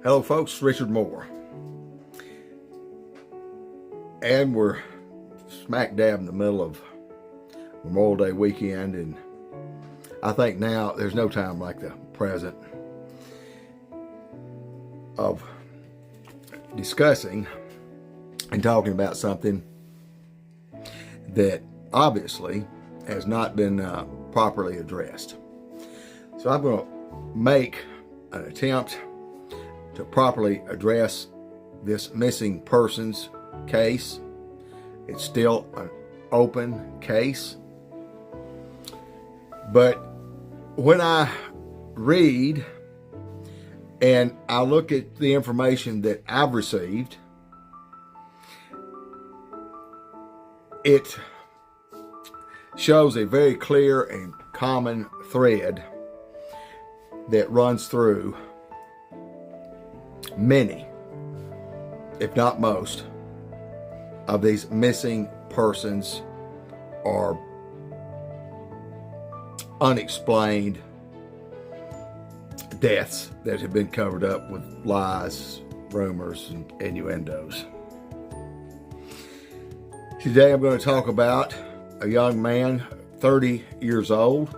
Hello folks, Richard Moore. And we're smack dab in the middle of Memorial Day weekend, and I think now there's no time like the present of discussing and talking about something that obviously has not been properly addressed. So I'm going to make an attempt to properly address this missing persons case. It's still an open case. But when I read and I look at the information that I've received, it shows a very clear and common thread that runs through many, if not most, of these missing persons or unexplained deaths that have been covered up with lies, rumors, and innuendos. Today I'm going to talk about a young man, 30 years old,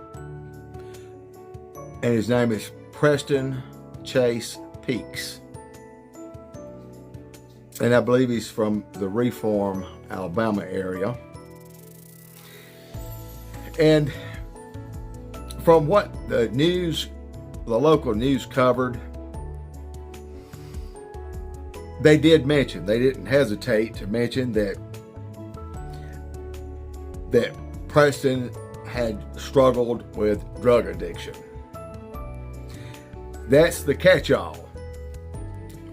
and his name is Preston Chase Peeks. And I believe he's from the Reform, Alabama area. And from what the local news covered, they didn't hesitate to mention that Preston had struggled with drug addiction. That's the catch-all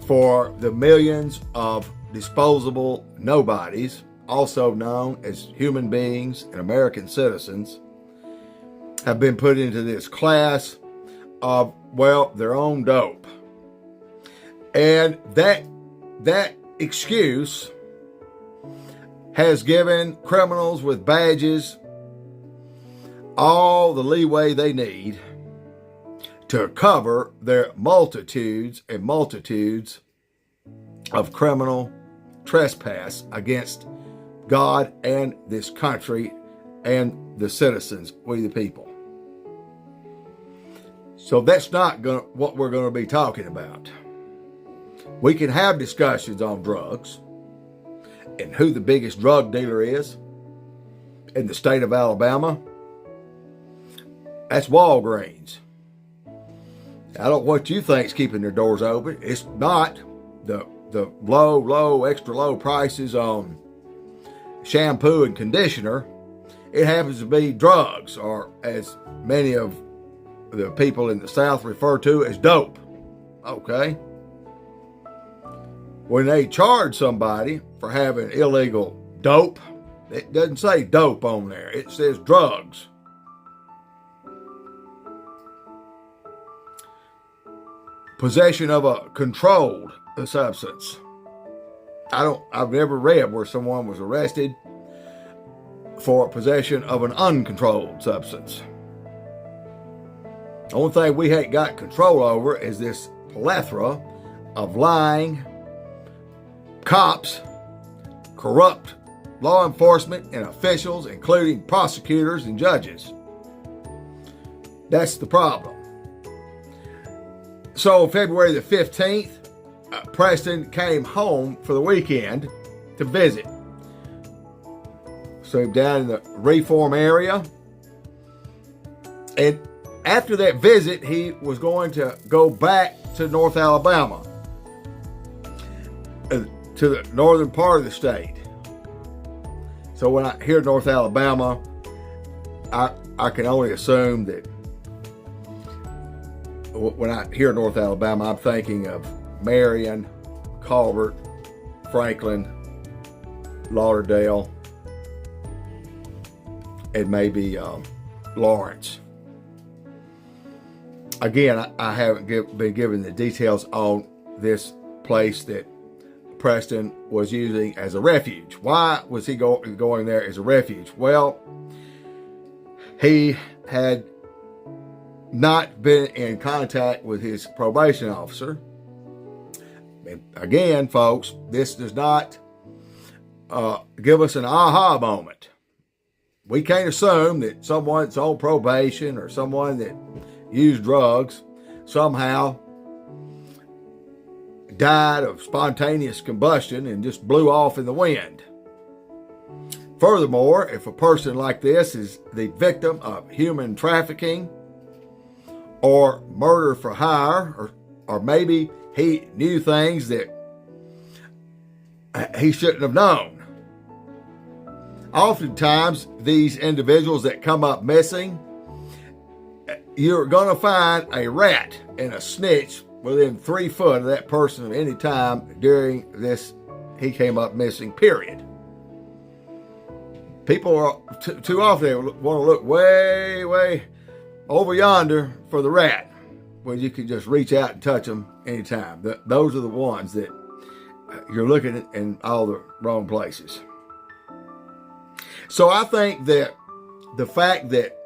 for the millions of disposable nobodies, also known as human beings and American citizens, have been put into this class of, well, their own dope. And that excuse has given criminals with badges all the leeway they need to cover their multitudes and multitudes of criminal trespass against God and this country and the citizens, we the people. So that's not what we're going to be talking about. We can have discussions on drugs and who the biggest drug dealer is in the state of Alabama. That's Walgreens. I don't know what you think's keeping their doors open. It's not the low, extra low prices on shampoo and conditioner. It happens to be drugs, or as many of the people in the South refer to as dope. Okay? When they charge somebody for having illegal dope, it doesn't say dope on there. It says drugs. Possession of a controlled substance. I've never read where someone was arrested for possession of an uncontrolled substance. The only thing we ain't got control over is this plethora of lying cops, corrupt law enforcement and officials, including prosecutors and judges. That's the problem. So February the 15th, Preston came home for the weekend to visit. So down in the Reform area. And after that visit, he was going to go back to North Alabama, to the northern part of the state. So when I hear North Alabama, I can only assume that when I hear North Alabama, I'm thinking of Marion, Colbert, Franklin, Lauderdale, and maybe Lawrence. Again, I haven't been given the details on this place that Preston was using as a refuge. Why was he going there as a refuge? Well, he had not been in contact with his probation officer And again, folks, this does not give us an aha moment. We can't assume that someone that's on probation or someone that used drugs somehow died of spontaneous combustion and just blew off in the wind. Furthermore, if a person like this is the victim of human trafficking or murder for hire, or maybe he knew things that he shouldn't have known. Oftentimes, these individuals that come up missing, you're going to find a rat and a snitch within 3 foot of that person at any time during this he came up missing period. People are too often they want to look way, way over yonder for the rat when you can just reach out and touch them anytime. Those are the ones that you're looking at in all the wrong places. So I think that the fact that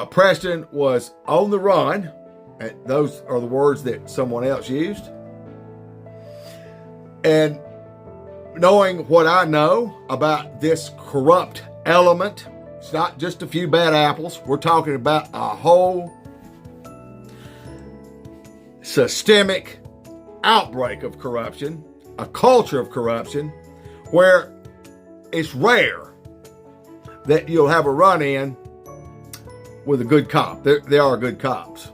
Preston was on the run, and those are the words that someone else used, and knowing what I know about this corrupt element, it's not just a few bad apples. We're talking about a whole systemic outbreak of corruption, a culture of corruption, where it's rare that you'll have a run-in with a good cop. There are good cops.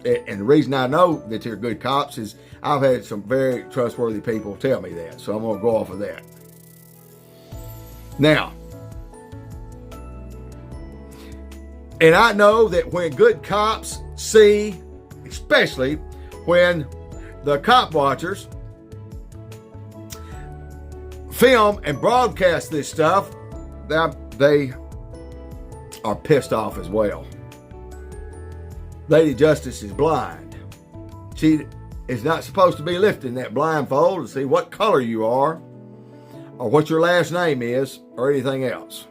And the reason I know that they're good cops is I've had some very trustworthy people tell me that. So I'm going to go off of that. Now, and I know that when good cops see, especially when the cop watchers film and broadcast this stuff, they are pissed off as well. Lady Justice is blind. She is not supposed to be lifting that blindfold to see what color you are or what your last name is or anything else.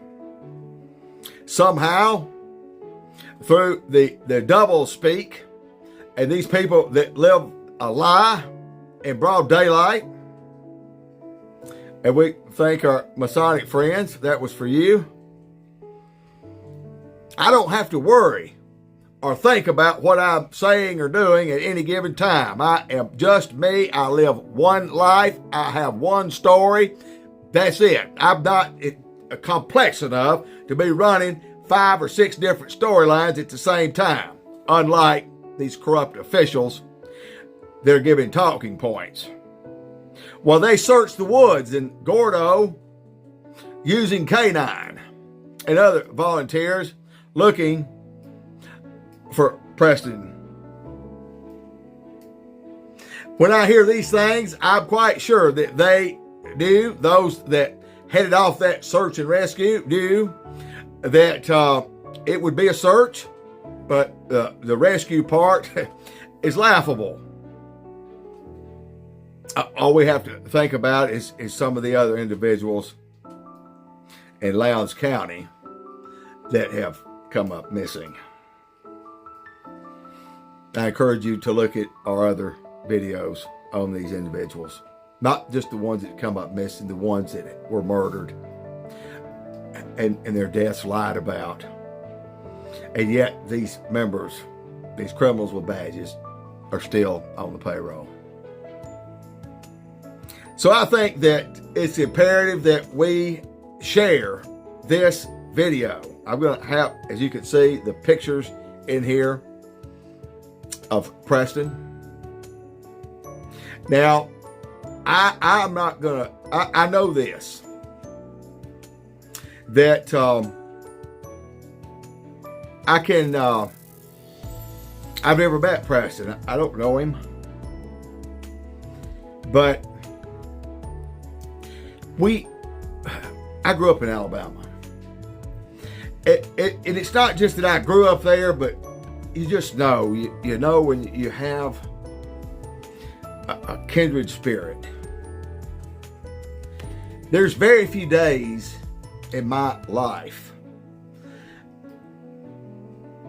Somehow, through the double speak and these people that live a lie in broad daylight, and we thank our Masonic friends, that was for you. I don't have to worry or think about what I'm saying or doing at any given time. I am just me. I live one life. I have one story. That's it. I'm not complex enough to be running 5 or 6 different storylines at the same time, unlike these corrupt officials that are giving talking points. Well, they searched the woods in Gordo using K9 and other volunteers looking for Preston. When I hear these things, I'm quite sure that they do, those that headed off that search and rescue do, that it would be a search, but the rescue part is laughable. All we have to think about is some of the other individuals in Lowndes County that have come up missing. I encourage you to look at our other videos on these individuals. Not just the ones that come up missing, the ones that were murdered and their deaths lied about. And yet these members, these criminals with badges, are still on the payroll. So I think that it's imperative that we share this video. I'm going to have, as you can see, the pictures in here of Preston. Now, I'm not going to, I know this, that I can, I've never met Preston. I don't know him. But I grew up in Alabama. And it's not just that I grew up there, but you just know, you know when you have a kindred spirit. There's very few days in my life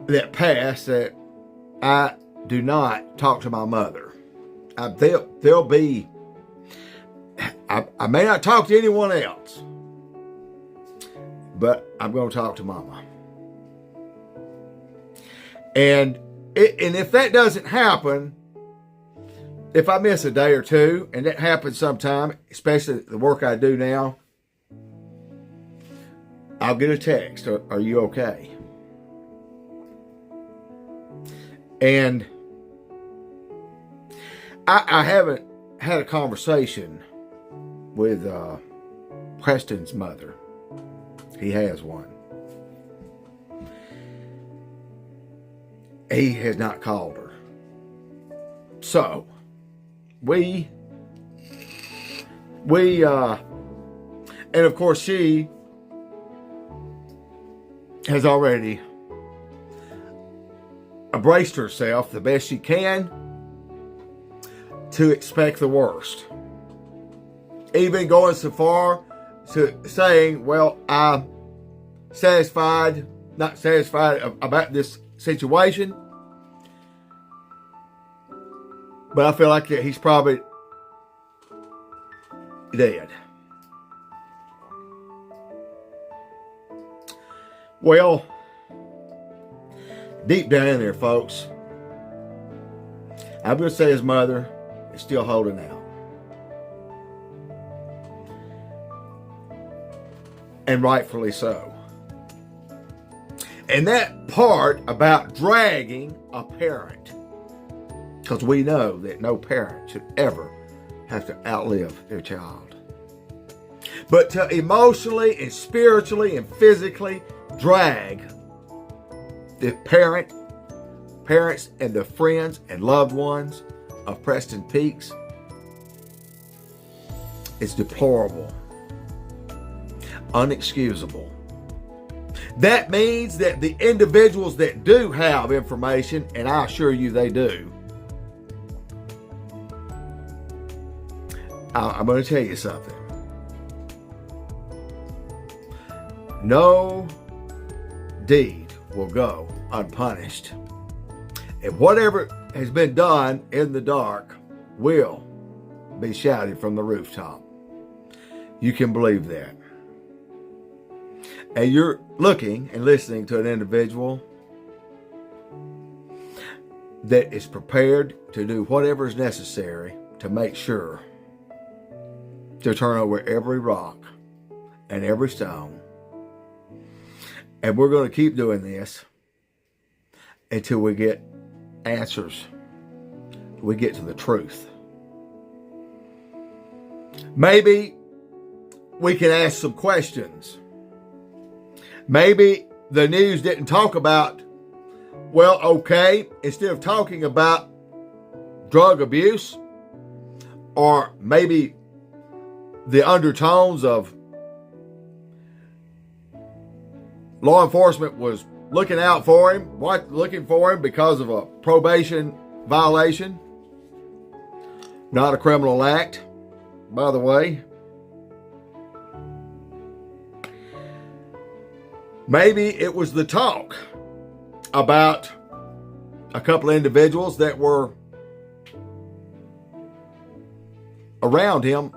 that pass that I do not talk to my mother. They'll be. I may not talk to anyone else, but I'm going to talk to Mama. And if that doesn't happen, if I miss a day or two, and that happens sometime, especially the work I do now, I'll get a text. Are you okay? And I haven't had a conversation with Preston's mother. He has one. He has not called her. So, we and of course she has already braced herself the best she can to expect the worst. Even going so far to saying, well, I'm not satisfied about this situation, but I feel like he's probably dead. Well, deep down in there, folks, I'm going to say his mother is still holding out. And rightfully so. And that part about dragging a parent, because we know that no parent should ever have to outlive their child. But to emotionally and spiritually and physically drag the parents and the friends and loved ones of Preston Peeks is deplorable, unexcusable. That means that the individuals that do have information, and I assure you they do, I'm going to tell you something. No deed will go unpunished. And whatever has been done in the dark will be shouted from the rooftop. You can believe that. And you're looking and listening to an individual that is prepared to do whatever is necessary to make sure to turn over every rock and every stone. And we're going to keep doing this until we get answers. We get to the truth. Maybe we can ask some questions. Maybe the news didn't talk about, well, okay, instead of talking about drug abuse, or maybe the undertones of law enforcement was looking out for him, looking for him because of a probation violation. Not a criminal act, by the way. Maybe it was the talk about a couple of individuals that were around him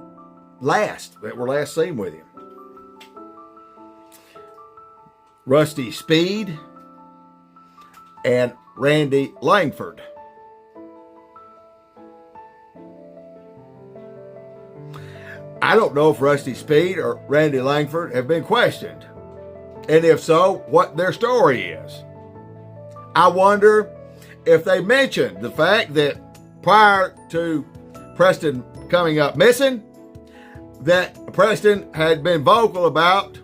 that were last seen with him. Rusty Speed and Randy Langford. I don't know if Rusty Speed or Randy Langford have been questioned, and if so, what their story is. I wonder if they mentioned the fact that prior to Preston coming up missing, that Preston had been vocal about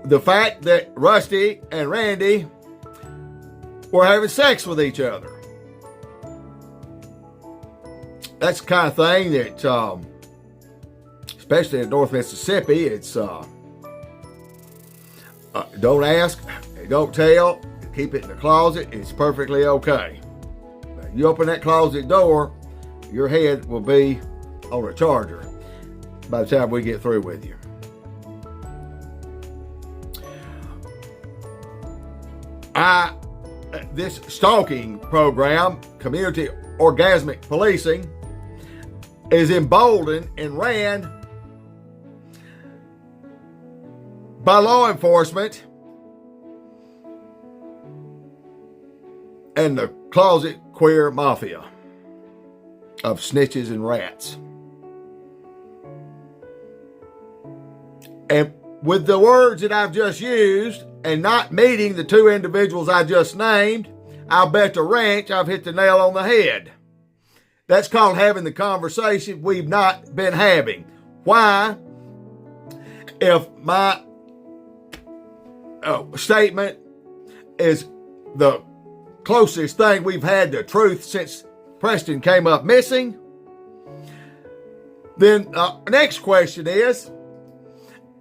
the fact that Rusty and Randy were having sex with each other. That's the kind of thing that, especially in North Mississippi, it's don't ask, don't tell, keep it in the closet. It's perfectly okay. You open that closet door, your head will be on a charger by the time we get through with you. This stalking program, community orgasmic policing is emboldened and ran by law enforcement and the closet queer mafia of snitches and rats. And with the words that I've just used and not meeting the two individuals I just named, I'll bet the ranch I've hit the nail on the head. That's called having the conversation we've not been having. Why, if my statement is the closest thing we've had to truth since Preston came up missing, then next question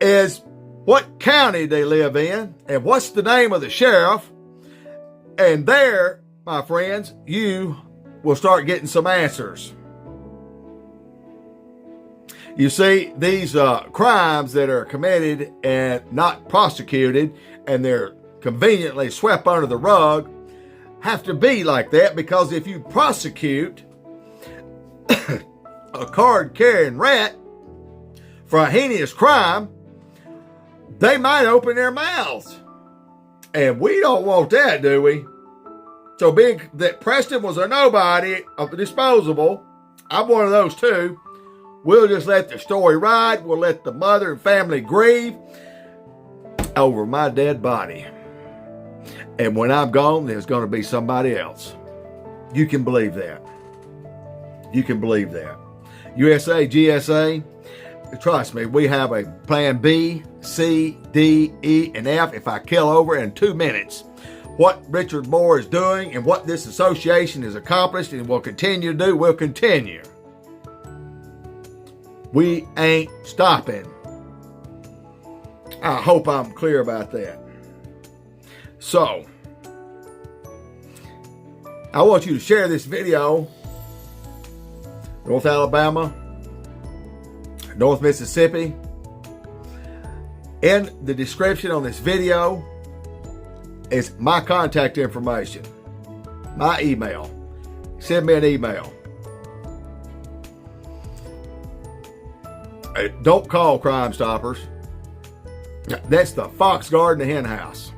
is what county they live in and what's the name of the sheriff? And there, my friends, you will start getting some answers. You see, these crimes that are committed and not prosecuted and they're conveniently swept under the rug have to be like that, because if you prosecute a card-carrying rat for a heinous crime, they might open their mouths. And we don't want that, do we? So being that Preston was a nobody, disposable, I'm one of those too, we'll just let the story ride. We'll let the mother and family grieve over my dead body. And when I'm gone, there's going to be somebody else. You can believe that. You can believe that. USA, GSA, trust me, we have a plan B, C, D, E, and F. If I kill over in 2 minutes what Richard Moore is doing and what this association has accomplished and will continue to do, we'll continue. We ain't stopping. I hope I'm clear about that. So, I want you to share this video. North Alabama, North Mississippi. In the description on this video is my contact information, my email. Send me an email. Don't call Crime Stoppers. That's the fox guard in the hen house.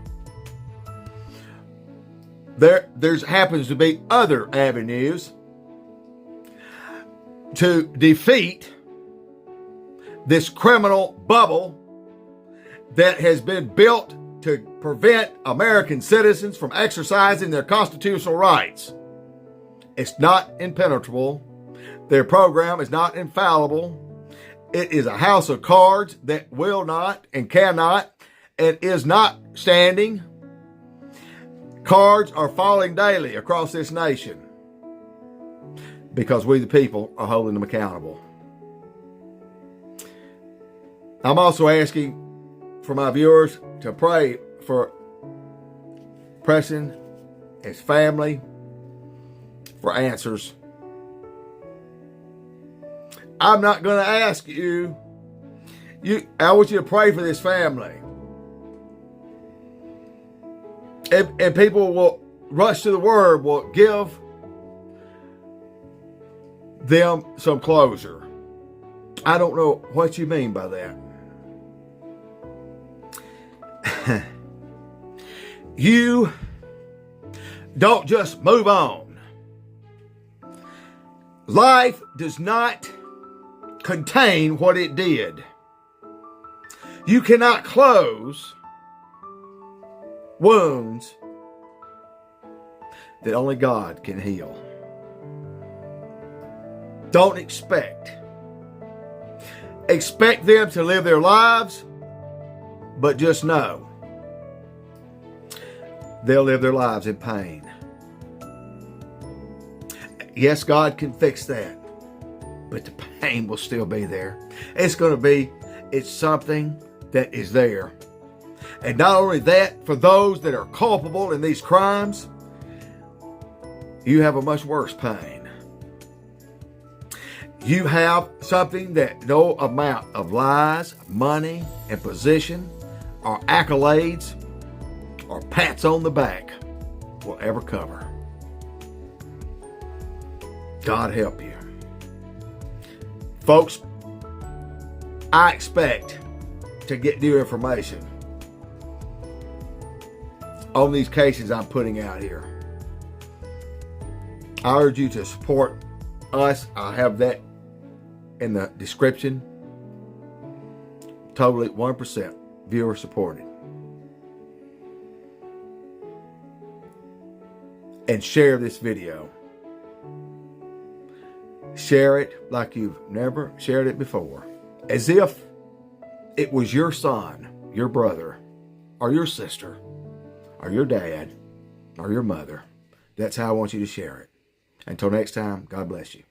There's happens to be other avenues to defeat this criminal bubble that has been built to prevent American citizens from exercising their constitutional rights. It's not impenetrable. Their program is not infallible. It is a house of cards that will not and cannot and is not standing. Cards are falling daily across this nation because we the people are holding them accountable. I'm also asking for my viewers to pray for Preston, his family, for answers. I'm not going to ask you. I want you to pray for this family. And people will rush to the word, will give them some closure. I don't know what you mean by that. You don't just move on. Life does not contain what it did. You cannot close wounds that only God can heal. Don't expect them to live their lives, but just know they'll live their lives in pain. Yes, God can fix that, but the pain will still be there. It's something that is there. And not only that, for those that are culpable in these crimes, you have a much worse pain. You have something that no amount of lies, money, and position, or accolades, or pats on the back will ever cover. God help you. Folks, I expect to get new information on these cases I'm putting out here. I urge you to support us. I'll have that in the description. Totally 1% viewer supported. And share this video. Share it like you've never shared it before. As if it was your son, your brother, or your sister, or your dad, or your mother. That's how I want you to share it. Until next time, God bless you.